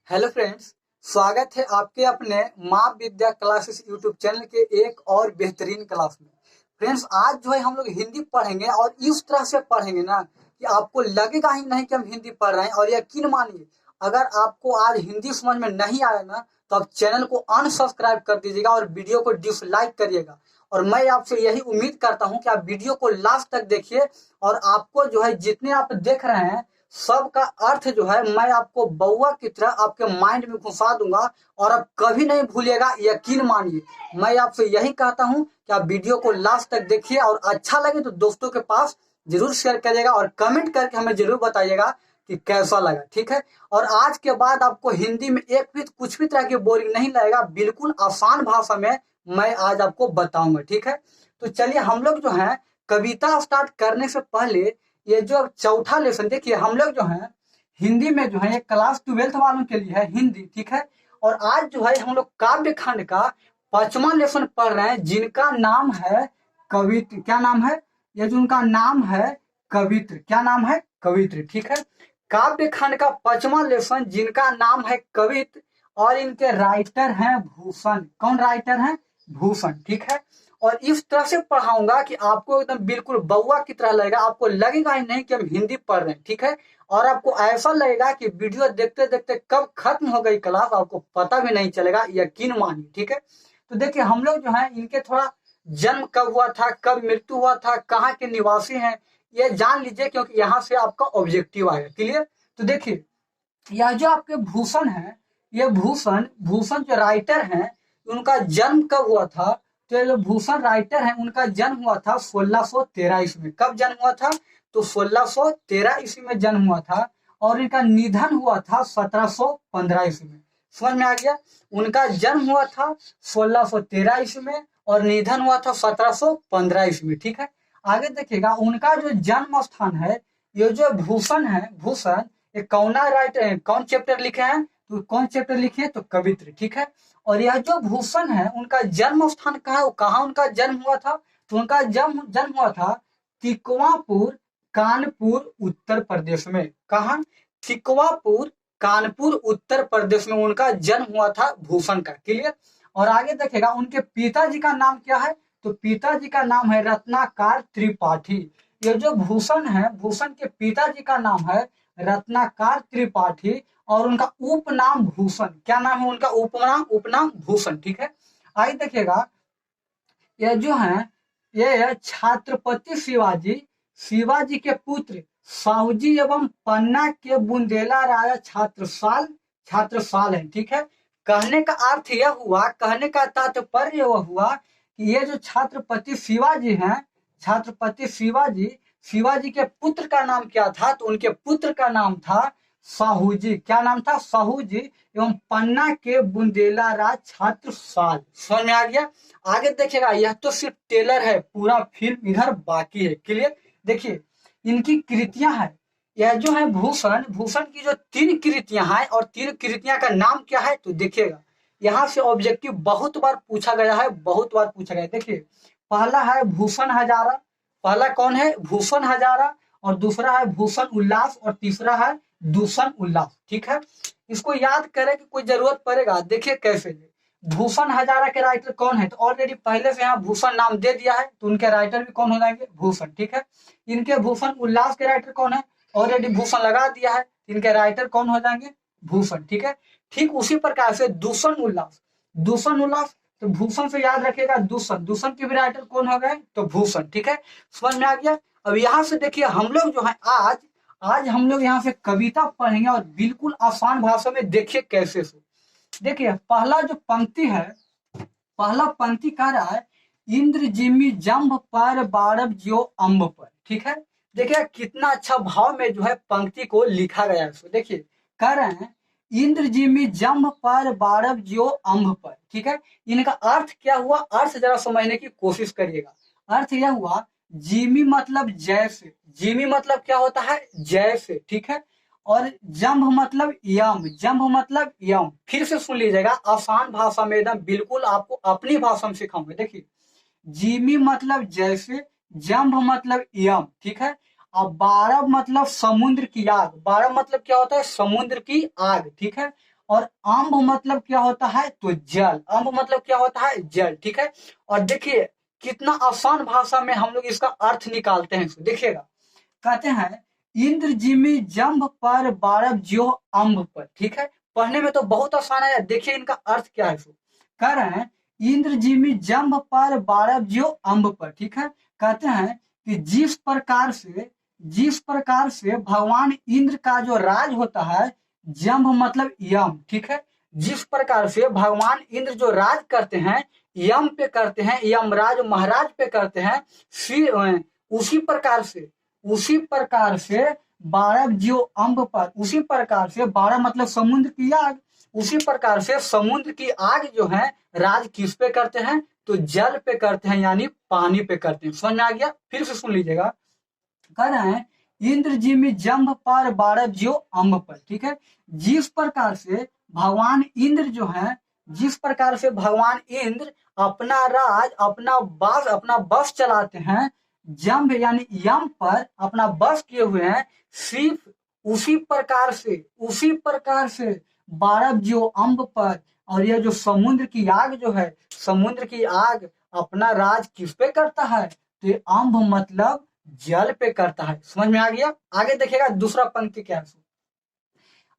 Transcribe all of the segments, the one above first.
Hello friends. स्वागत है आपके अपने माँ विद्या क्लासेस यूट्यूब चैनल के एक और बेहतरीन क्लास में। फ्रेंड्स, आज जो है हम लोग हिंदी पढ़ेंगे और इस तरह से पढ़ेंगे ना कि आपको लगेगा ही नहीं कि हम हिंदी पढ़ रहे हैं। और यकीन मानिए, अगर आपको आज हिंदी समझ में नहीं आया ना तो आप चैनल को अनसब्सक्राइब कर दीजिएगा और वीडियो को डिसलाइक करिएगा। और मैं आपसे यही उम्मीद करता हूँ कि आप वीडियो को लास्ट तक देखिए और आपको जो है जितने आप देख रहे हैं सब का अर्थ जो है मैं आपको बउआ की तरह आपके माइंड में घुसा दूंगा और आप कभी नहीं भूलिएगा। यकीन मानिए, मैं आपसे यही कहता हूं कि आप वीडियो को लास्ट तक देखिए और अच्छा लगे तो दोस्तों के पास जरूर शेयर करिएगा और कमेंट करके हमें जरूर बताइएगा कि कैसा लगा। ठीक है। और आज के बाद आपको हिंदी में एक भी कुछ भी तरह की बोरिंग नहीं लगेगा। बिल्कुल आसान भाषा में मैं आज आपको बताऊंगा। ठीक है। तो चलिए हम लोग जो है कविता स्टार्ट करने से पहले ये जो चौथा लेसन देखिए, हम लोग जो है हिंदी में जो है ये क्लास 12th वालों के लिए है हिंदी। ठीक है। और आज जो है हम लोग काव्य खंड का 5वां लेसन पढ़ रहे हैं जिनका नाम है कवित्र। क्या नाम है? ये जो उनका नाम है कवित्र। क्या नाम है? कवित्र। ठीक है। काव्य खंड का 5वां लेसन जिनका नाम है कवित्र और इनके राइटर हैं भूषण। कौन राइटर हैं? भूषण। ठीक है। और इस तरह से पढ़ाऊंगा कि आपको एकदम बिल्कुल बउआ की तरह लगेगा। आपको लगेगा ही नहीं कि हम हिंदी पढ़ रहे हैं। ठीक है। और आपको ऐसा लगेगा कि वीडियो देखते देखते कब खत्म हो गई क्लास आपको पता भी नहीं चलेगा। यकीन मानिए। ठीक है। तो देखिए हम लोग जो है इनके थोड़ा जन्म कब हुआ था, कब मृत्यु हुआ था, कहाँ के निवासी हैं, ये जान लीजिए क्योंकि यहाँ से आपका ऑब्जेक्टिव आएगा। क्लियर? तो देखिए यह जो आपके भूषण है, ये भूषण भूषण जो राइटर हैं उनका जन्म कब हुआ था? तो ये जो भूषण राइटर हैं उनका जन्म हुआ था 1613 ईस्वी में। कब जन्म हुआ था? तो 1613 ईस्वी में जन्म हुआ था। और इनका निधन हुआ था 1715 ईस्वी में। समझ में आ गया? उनका जन्म हुआ था 1613 ईस्वी में और निधन हुआ था 1715 ईस्वी में। ठीक है। आगे देखिएगा उनका जो जन्म स्थान है, ये जो भूषण है, भूषण ये कौना राइटर कौन चैप्टर लिखे हैं? तो कौन चैप्टर लिखे हैं? तो कवित्र। ठीक है। और यह जो भूषण है उनका जन्म स्थान कहाँ, कहाँ उनका जन्म हुआ था? तो उनका जन्म जन्म हुआ था तिकवापुर, कानपुर, उत्तर प्रदेश में। कहाँ? तिकवापुर, कानपुर, उत्तर प्रदेश में उनका जन्म हुआ था भूषण का। क्लियर? और आगे देखेगा उनके पिताजी का नाम क्या है? तो पिताजी का नाम है रत्नाकर त्रिपाठी। ये जो भूषण है, भूषण के पिताजी का नाम है रत्नाकर त्रिपाठी और उनका उपनाम भूषण। क्या नाम है उनका? उपनाम उपनाम भूषण। ठीक है। आगे देखिएगा ये जो है ये छत्रपति शिवाजी, शिवाजी के पुत्र साहूजी एवं पन्ना के बुंदेला राजा छत्रसाल है। ठीक है। कहने का अर्थ यह हुआ, कहने का तात्पर्य यह हुआ कि ये जो छत्रपति शिवाजी हैं, छत्रपति शिवाजी, शिवाजी के पुत्र का नाम क्या था? तो उनके पुत्र का नाम था साहूजी। क्या नाम था? साहूजी एवं पन्ना के बुंदेला राज छत्रसाल। समझ में आ गया? आगे देखिएगा यह तो सिर्फ टेलर है, पूरा फिल्म इधर बाकी है। क्लियर? देखिए इनकी कृतियां हैं। यह जो है भूषण, भूषण की जो 3 कृतियां हैं और 3 कृतियां का नाम क्या है? तो देखिएगा यहाँ से ऑब्जेक्टिव बहुत बार पूछा गया है, बहुत बार पूछा गया है। देखिए पहला है भूषण हजारा। पहला कौन है? भूषण हजारा। और दूसरा है भूषण उल्लास और तीसरा है दूषण उल्लास। ठीक है। इसको याद करें कि कोई जरूरत पड़ेगा। देखिए कैसे भूषण हजारा के राइटर कौन है? तो ऑलरेडी पहले से यहाँ भूषण नाम दे दिया है तो उनके राइटर भी कौन हो जाएंगे? भूषण। ठीक है। इनके भूषण उल्लास के राइटर कौन है? ऑलरेडी भूषण लगा दिया है, इनके राइटर कौन हो जाएंगे? भूषण। ठीक है। ठीक उसी प्रकार से दूषण उल्लास, दूषण उल्लास तो भूषण से याद रखिएगा दूषण, दूषण के भी राइटर कौन हो गए? तो भूषण। ठीक है। समझ में आ गया? अब यहाँ से देखिए हम लोग जो है आज आज हम लोग यहाँ से कविता पढ़ेंगे और बिल्कुल आसान भाषा में। देखिए कैसे से देखिए पहला जो पंक्ति है, पहला पंक्ति कह रहा है इंद्र जिमी जम्भ पर बारब ज्यो अम्ब पर। ठीक है। देखिए कितना अच्छा भाव में जो है पंक्ति को लिखा गया है। देखिए कह रहे हैं इंद्र जिमी जम्भ पर बारब ज्यो अम्ब पर। ठीक है। इनका अर्थ क्या हुआ? अर्थ जरा समझने की कोशिश करिएगा। अर्थ यह हुआ जिमी मतलब जैसे, जिमी मतलब क्या होता है? जैसे। ठीक है। और जम्भ मतलब यम, जम्भ मतलब यम। फिर से सुन लीजिएगा आसान भाषा में एकदम बिल्कुल आपको अपनी भाषा में सिखाऊंगा। देखिए जिमी मतलब जैसे, जम्भ मतलब यम। ठीक है। अब बारब मतलब समुद्र की आग, बारब मतलब क्या होता है? समुद्र की आग। ठीक है। और अम्ब मतलब क्या होता है, तो जल। अम्ब मतलब क्या होता है, जल। ठीक है, और देखिए कितना आसान भाषा में हम लोग इसका अर्थ निकालते हैं। देखिएगा, कहते हैं इंद्र जिमी जम्भ पर बारब ज्यो अम्ब पर। ठीक है, पढ़ने में तो बहुत आसान है। देखिए इनका अर्थ क्या है। कह रहे हैं इंद्र जिमी जम्भ पर बारब ज्यो अम्ब पर। ठीक है, कहते हैं कि जिस प्रकार से भगवान इंद्र का जो राज होता है, जम्भ मतलब यम। ठीक है, जिस प्रकार से भगवान इंद्र जो राज करते हैं, यम पे करते हैं, यमराज महाराज पे करते हैं, उसी प्रकार से बारह जो अम्ब पर, उसी प्रकार से, बारह मतलब समुद्र की आग, उसी प्रकार से समुद्र की आग जो है राज किस पे करते हैं, तो जल पे करते हैं, यानी पानी पे करते हैं। समझ में आ गया? फिर से सुन लीजिएगा, कह रहे हैं इंद्र जी में जम्भ पर बारह जो अम्ब पर। ठीक है, जिस प्रकार से भगवान इंद्र जो है, जिस प्रकार से भगवान इंद्र अपना राज, अपना बस चलाते हैं, जम्भ यानी यम पर अपना बस किए हुए हैं, सिर्फ उसी प्रकार से बारह जो अम्ब पर, और ये जो समुद्र की आग जो है, समुद्र की आग अपना राज किस पे करता है, तो ये अम्ब मतलब जल पे करता है। समझ में आ गया? आगे देखिएगा दूसरा पंक्ति क्या है।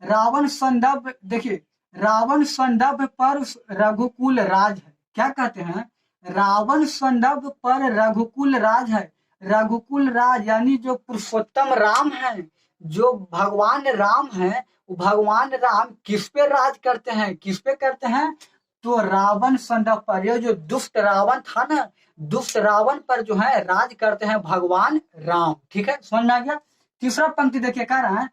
रावण संदर्भ, देखिए रावण संदर्भ पर रघुकुल राज है। क्या कहते हैं? रावण संदर्भ पर रघुकुल राज है। रघुकुल राज यानी जो पुरुषोत्तम राम है, जो भगवान राम है, वो भगवान राम किस पे राज करते हैं, किस पे करते हैं, तो रावण संदर्भ पर। ये जो दुष्ट रावण था ना, दुष्ट रावण पर जो है राज करते हैं भगवान राम। ठीक है, समझ में आ गया? तीसरा पंक्ति देखिए, कह रहे हैं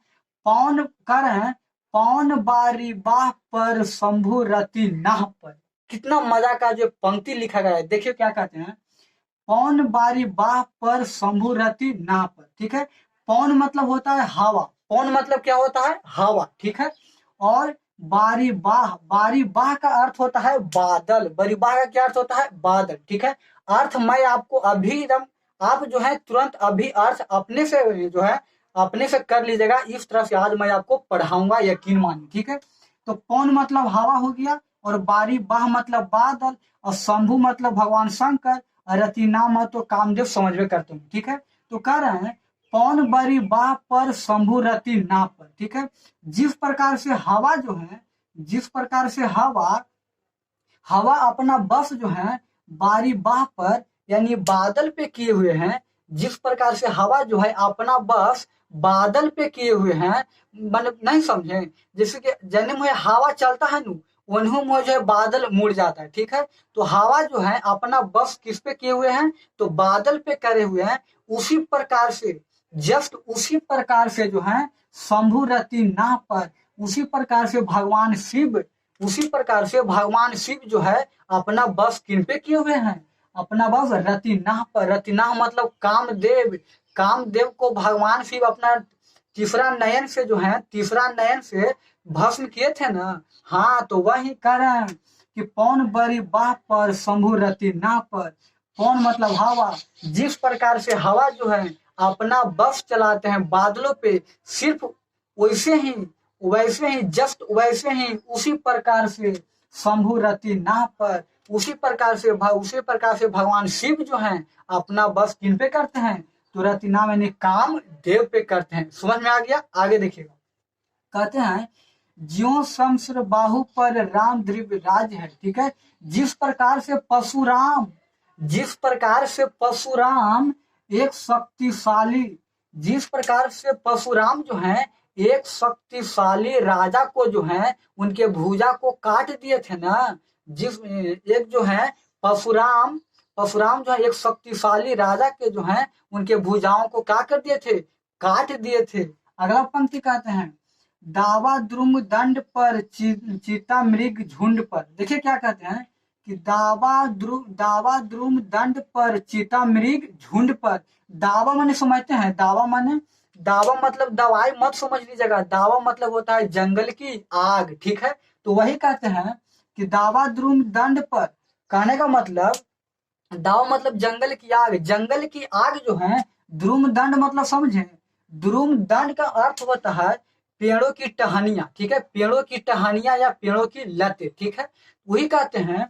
पौन बारी बाह पर शंभु रति नाह पर। कितना मजा का जो पंक्ति लिखा गया है। देखिए क्या कहते हैं, पौन बारी बाह पर शंभु रति नाह पर। ठीक है, पौन मतलब होता है हवा, पौन मतलब क्या होता है, हवा। ठीक है, और बारी बाह का अर्थ होता है बादल। बारी बाह का क्या अर्थ होता है, बादल। ठीक है, अर्थ मैं आपको अभी एकदम, आप जो है तुरंत अभी अर्थ अपने से जो है अपने से कर लीजिएगा। इस तरह से आज मैं आपको पढ़ाऊंगा, यकीन मानिए। ठीक है, तो पौन मतलब हवा हो गया, और बारी बाह मतलब बादल, और शंभु मतलब भगवान शंकर, और रति नाम तो कामदेव, समझ में करते हैं। ठीक है, तो कह रहे हैं पौन बरी बाह पर शंभु रति ना पर। ठीक है, जिस प्रकार से हवा जो है, जिस प्रकार से हवा अपना बस जो है बारी बाह पर यानी बादल पे किए हुए हैं, जिस प्रकार से हवा जो है अपना बस बादल पे किए हुए हैं, मतलब नहीं समझे, जैसे कि जन्म में हवा चलता है नु, वनहु में जो है बादल मुड़ जाता है। ठीक है, तो हवा जो है अपना बस किस पे किए हुए हैं, तो बादल पे करे हुए हैं। उसी प्रकार से, जस्ट उसी प्रकार से जो है शंभु रति ना पर, उसी प्रकार से भगवान शिव, उसी प्रकार से भगवान शिव जो है अपना बस किन पे किए हुए हैं, अपना बस रतिनाह पर। रतिनाह मतलब कामदेव। कामदेव को भगवान शिव अपना तीसरा नयन से जो है, तीसरा नयन से भस्म किए थे ना। हाँ, तो वही कह रहे हैं कि पौन बड़ी बाह पर शंभु रतिनाह पर। पौन मतलब हवा, जिस प्रकार से हवा जो है अपना बस चलाते हैं बादलों पे, सिर्फ वैसे ही जस्ट वैसे ही उसी प्रकार से शंभु रति नाह पर, उसी प्रकार से भगवान शिव जो हैं अपना बस किन पे करते हैं, तो रति नाम यानी काम देव पे करते हैं। समझ में आ गया? आगे देखिएगा, कहते हैं ज्यो शमश्र बाहु पर राम द्रिव राज है। ठीक है, जिस प्रकार से परशुराम एक शक्तिशाली, जिस प्रकार से परशुराम जो है एक शक्तिशाली राजा को जो है उनके भुजा को काट दिए थे ना। जिस एक जो है परशुराम जो है एक शक्तिशाली राजा के जो है उनके भुजाओं को क्या कर दिए थे, काट दिए थे। अगला पंक्ति कहते हैं दावा द्रुम दंड पर चीता मृग झुंड पर। देखिए क्या कहते हैं कि दावा द्रुम दंड पर चीता मृग झुंड पर। दावा माने समझते हैं, दावा मतलब दवाई मत समझ लीजिएगा। दावा मतलब होता है जंगल की आग। ठीक है, तो वही कहते हैं कि दावा द्रुम दंड पर, कहने का मतलब दावा मतलब जंगल की आग। जंगल की आग जो है, द्रुम दंड मतलब समझे, द्रुम दंड का अर्थ होता है पेड़ों की टहनियां, ठीक है, पेड़ों की टहनियां या पेड़ों की लतें, ठीक है। वही कहते हैं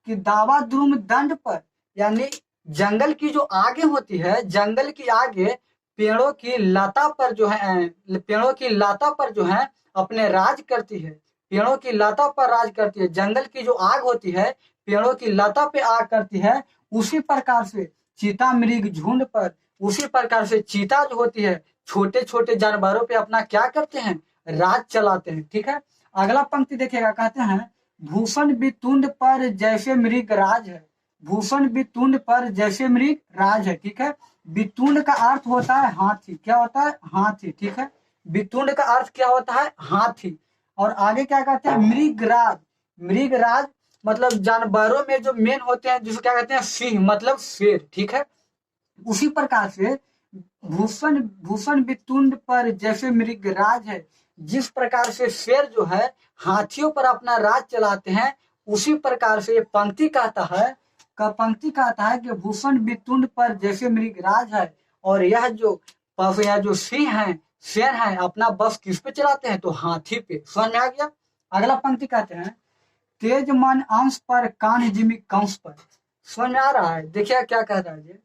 कि दावा द्रुम दंड पर, यानी जंगल की जो आगे होती है, जंगल की आगे पेड़ों की लता पर जो है, पेड़ों की लता पर जो है अपने राज करती है, पेड़ों की लता पर राज करती है। जंगल की जो आग होती है पेड़ों की लता पे आग करती है। उसी प्रकार से चीता मृग झुंड पर, उसी प्रकार से चीता जो होती है छोटे छोटे जानवरों पे अपना क्या करते हैं, राज चलाते हैं, ठीक है। अगला पंक्ति देखिएगा, कहते हैं भूषण वितुंड पर जैसे मृग राज है, भूषण वितुंड पर जैसे मृग राज है, ठीक है। वितुंड का अर्थ होता है हाथी, क्या होता है, हाथी, ठीक है। वितुंड का अर्थ क्या होता है, हाथी। और आगे क्या कहते हैं, मृगराज, मृगराज मतलब जानवरों में जो मेन होते हैं जिसको क्या कहते हैं, सिंह मतलब शेर, ठीक है। उसी प्रकार से भूषण भूषण वितुंड पर जैसे मृगराज है, जिस प्रकार से शेर जो है हाथियों पर अपना राज चलाते हैं, उसी प्रकार से ये पंक्ति कहता है, पंक्ति कहता है कि भूषण वितुंड पर जैसे मृगराज है। और यह जो सिंह है, शेर है, अपना बस किस पे चलाते हैं, तो हाथी पे। समझ में आ गया। अगला पंक्ति कहते हैं तेज मन अंश पर कान जिमी कंस पर। समझ में आ रहा है, देखिए क्या कह रहा है,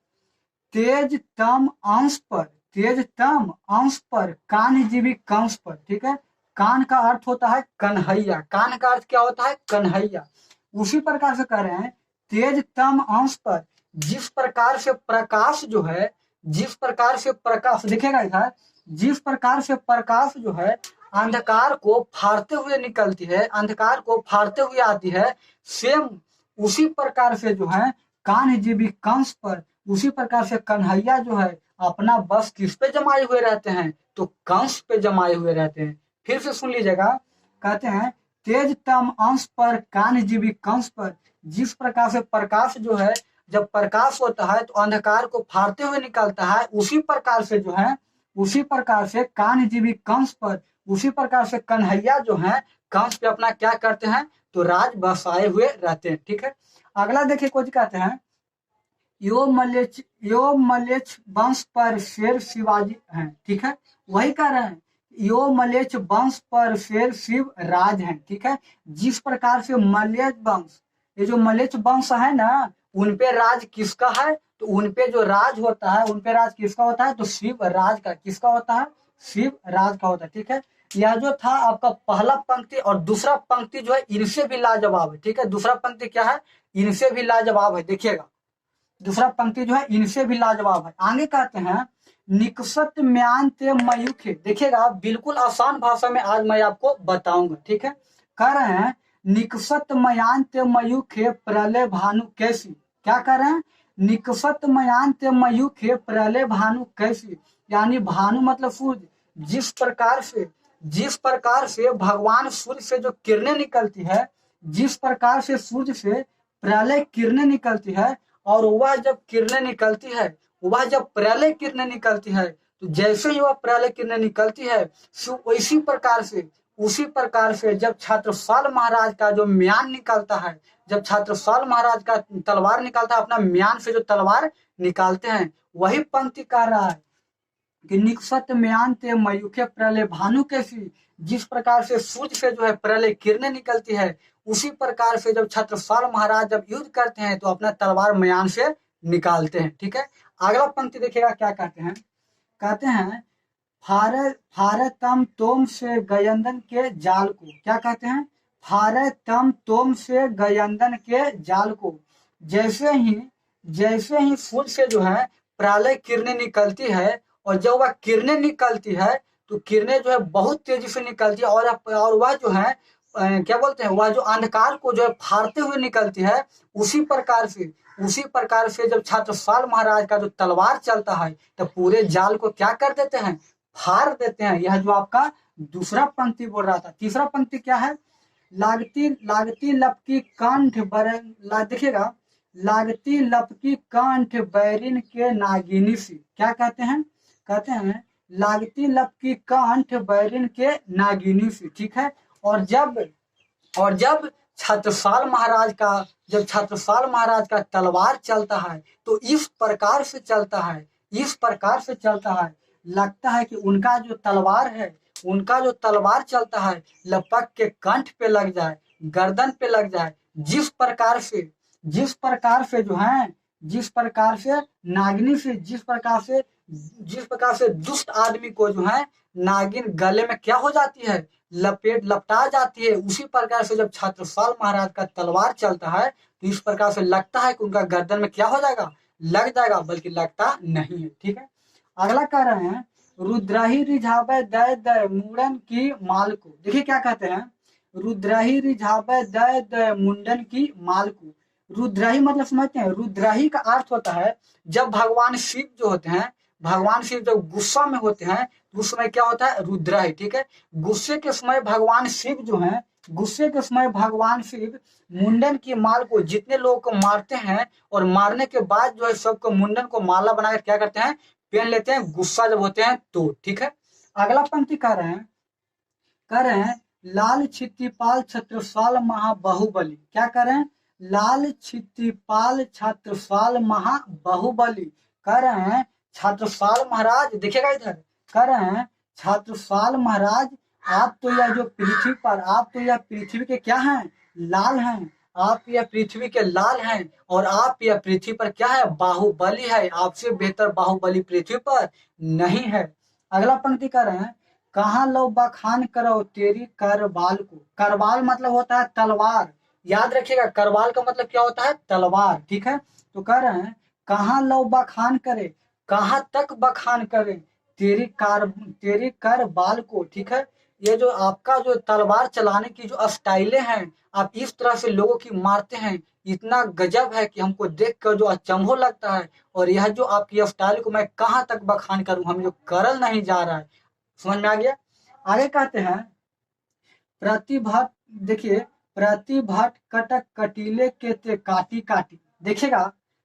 तेज तम अंश पर, तेज तम अंश पर कान जीवी कंस पर, ठीक है। कान का अर्थ होता है कन्हैया, कान का अर्थ क्या होता है, कन्हैया। उसी प्रकार से कह रहे हैं तेज तम अंश पर, जिस प्रकार से प्रकाश जो है, जिस प्रकार से प्रकाश, देखिएगा इधर, जिस प्रकार से प्रकाश जो है अंधकार को फाड़ते हुए निकलती है, अंधकार को फाड़ते हुए आती है, सेम उसी प्रकार से जो है कान जीवी कंस पर, उसी प्रकार से कन्हैया जो है अपना बस किस पे जमाए हुए रहते हैं, तो कंस पे जमाए हुए रहते हैं। फिर से सुन लीजिएगा, कहते हैं तेज तम अंश पर कान जीवी कंस पर, जिस प्रकार से प्रकाश जो है जब प्रकाश होता है तो अंधकार को फाड़ते हुए निकलता है, उसी प्रकार से जो है, उसी प्रकार से कान जीवी कंस पर, उसी प्रकार से कन्हैया जो है कंस पे अपना क्या करते हैं, तो राज बसाए हुए रहते हैं, ठीक है। अगला देखिए कुछ कहते हैं यो मलेच्छ वंश पर शेर शिवाजी हैं, ठीक है। वही कह रहे हैं यो मलेच्छ वंश पर शेर शिव राज हैं, ठीक है। जिस प्रकार से मलेच्छ वंश, ये जो मलेच्छ वंश है ना, उनपे राज किसका है, तो उनपे जो राज होता है, उनपे राज किसका होता है, तो शिव राज का, किसका होता है, शिव राज का होता है, ठीक है। यह जो था आपका पहला पंक्ति, और दूसरा पंक्ति जो है इनसे भी लाजवाब है, ठीक है। दूसरा पंक्ति क्या है, इनसे भी लाजवाब है, देखिएगा दूसरा पंक्ति जो है इनसे भी लाजवाब है। आगे कहते हैं निकसत म्यान ते मयूखे, देखिएगा बिल्कुल आसान भाषा में आज मैं आपको बताऊंगा, ठीक है। कह रहे हैं निकसत मयान ते मयूखे प्रलय भानु कैसी, क्या कह रहे हैं, निकसत मयान ते मयूखे प्रलय भानु कैसी, यानी भानु मतलब सूर्य, जिस प्रकार से भगवान सूर्य से जो किरणें निकलती है, जिस प्रकार से सूर्य से प्रलय किरणें निकलती है, और वह जब किरणें निकलती है, वह जब प्रलय किरणें निकलती है, तो जैसे ही वह प्रलय किरणें निकलती है, उसी प्रकार से, उसी प्रकार से जब छत्रसाल महाराज का जो म्यान निकलता है, जब छत्रसाल महाराज का तलवार निकलता है, अपना म्यान से जो तलवार निकालते हैं, वही पंक्ति कह रहा है कि निकसत म्यान ते मयूखे प्रलय भानु कैसी, जिस प्रकार से सूर्य से जो है प्रलय किरणें निकलती है, उसी प्रकार से जब छत्रसाल महाराज जब युद्ध करते हैं तो अपना तलवार म्यान से निकालते हैं, ठीक है। अगला पंक्ति देखिएगा क्या कहते हैं, कहते हैं फारतम तोम से गयंदन के जाल को, क्या कहते हैं, फारतम तोम से गयंदन के जाल को, जैसे ही सूर्य से जो है प्रलय किरणें निकलती है, और जब वह किरणें निकलती है तो किरणें जो है बहुत तेजी से निकलती है, और वह जो है क्या बोलते हैं, वह जो अंधकार को जो है फाड़ते हुए निकलती है, उसी प्रकार से जब छत्रसाल महाराज का जो तलवार चलता है तो पूरे जाल को क्या कर देते हैं, फाड़ देते हैं। यह जो आपका दूसरा पंक्ति बोल रहा था। तीसरा पंक्ति क्या है, लागती लागती लपकी कंठ देखिएगा, लागती लपकी कंठ बैरिन के नागिनी सी, क्या कहते हैं, कहते हैं लागती लपकी कंठ बैरिन के नागिनी सी, ठीक है। और जब छत्रसाल महाराज का तलवार चलता है तो इस प्रकार से चलता है, लगता है कि उनका जो तलवार है उनका जो तलवार चलता है लपक के कंठ पे लग जाए, गर्दन पे लग जाए। जिस प्रकार से जो है, जिस प्रकार से नागिनी से, जिस प्रकार से दुष्ट आदमी को जो है नागिन गले में क्या हो जाती है, लपटा जाती है, उसी प्रकार से जब छत्रसाल महाराज का तलवार चलता है तो इस प्रकार से लगता है कि उनका गर्दन में क्या हो जाएगा, लग जाएगा, बल्कि लगता नहीं है। ठीक है, अगला कह रहे हैं रुद्राही रिझावे दय दय मुंडन की माल को। देखिए क्या कहते हैं, रुद्राही रिझावे दय दय मुंडन की माल को। रुद्राही मतलब समझते हैं, रुद्राही का अर्थ होता है जब भगवान शिव जो होते हैं, भगवान शिव जब गुस्सा में होते हैं तो उस समय क्या होता है, रुद्राही। ठीक है, गुस्से के समय भगवान शिव जो है, गुस्से के समय भगवान शिव मुंडन की माल को जितने लोगों को मारते हैं और मारने के बाद जो है सबको मुंडन को माला बनाकर क्या करते हैं, पहन लेते हैं, गुस्सा जब होते हैं तो। ठीक है, अगला पंक्ति कह रहे हैं लाल छितिपाल छत्रसाल महाबाहुबली। क्या कह रहे हैं, लाल छितिपाल छत्रसाल महाबाहुबली। कह रहे हैं छत्रसाल महाराज, देखिएगा इधर, कह रहे हैं छत्रसाल महाराज आप तो यह जो पृथ्वी पर, आप तो यह पृथ्वी के क्या हैं, लाल हैं, आप यह पृथ्वी के लाल हैं, और आप यह पृथ्वी पर क्या है, बाहुबली है, आपसे बेहतर बाहुबली पृथ्वी पर नहीं है। अगला पंक्ति कर रहे हैं कहाँ लो बखान करो तेरी करवाल को। करवाल मतलब होता है तलवार, याद रखिएगा, करवाल का मतलब क्या होता है, तलवार। ठीक है, तो कह रहे हैं कहाँ लो बखान करे, कहाँ तक बखान करे तेरी करवाल को। ठीक है, ये जो आपका जो तलवार चलाने की जो स्टाइलें हैं, आप इस तरह से लोगों की मारते हैं, इतना गजब है कि हमको देख कर जो अचंभो लगता है, और यह जो आपकी स्टाइल को मैं कहाँ तक बखान करूं, हम जो करल नहीं जा रहा है। समझ में आ गया। आगे कहते हैं प्रतिभट, देखिए प्रतिभट कटक कटीले के ते काटी काटी। देखिएगा,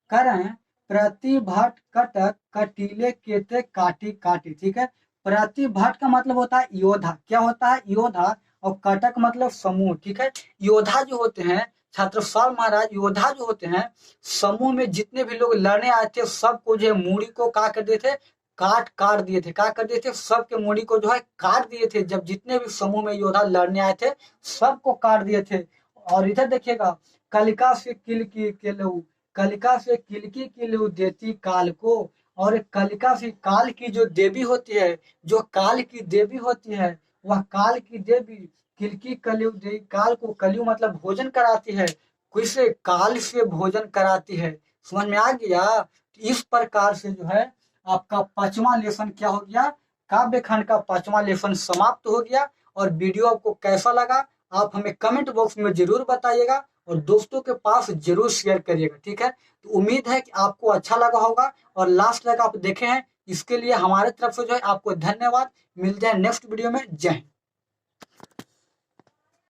कह रहे हैं प्रतिभट कटक कटीले के ते काटी काटी। ठीक है, प्रतिभट का मतलब होता है योद्धा, क्या होता है, योद्धा, और कटक मतलब समूह। ठीक है, योद्धा जो होते हैं, छत्रसाल महाराज योद्धा जो होते हैं, समूह में जितने भी लोग लड़ने आए थे सबको जो है मूड़ी को क्या कर देते थे, काट दिए थे, क्या कर दिए थे, सबके मूड़ी को जो है काट दिए थे। जब जितने भी समूह में योद्धा लड़ने आए थे सबको काट दिए थे। और इधर देखिएगा कलिका से किलकी के लहू, कलिका से किलकी के लहू देती काल को। और कलिका से, काल की जो देवी होती है, जो काल की देवी होती है, वह काल की देवी किलकी कलयु देवी, काल को, कलयु मतलब भोजन कराती है, किसे, काल से भोजन कराती है। समझ में आ गया। इस प्रकार से जो है आपका 5वां लेसन क्या हो गया, काव्य खंड का 5वां लेसन समाप्त हो गया। और वीडियो आपको कैसा लगा आप हमें कमेंट बॉक्स में जरूर बताइएगा, और दोस्तों के पास जरूर शेयर करिएगा। ठीक है, तो उम्मीद है कि आपको अच्छा लगा होगा, और लास्ट तक आप देखे हैं, इसके लिए हमारे तरफ से जो है आपको धन्यवाद। मिलते हैं नेक्स्ट वीडियो में। जय हिंद।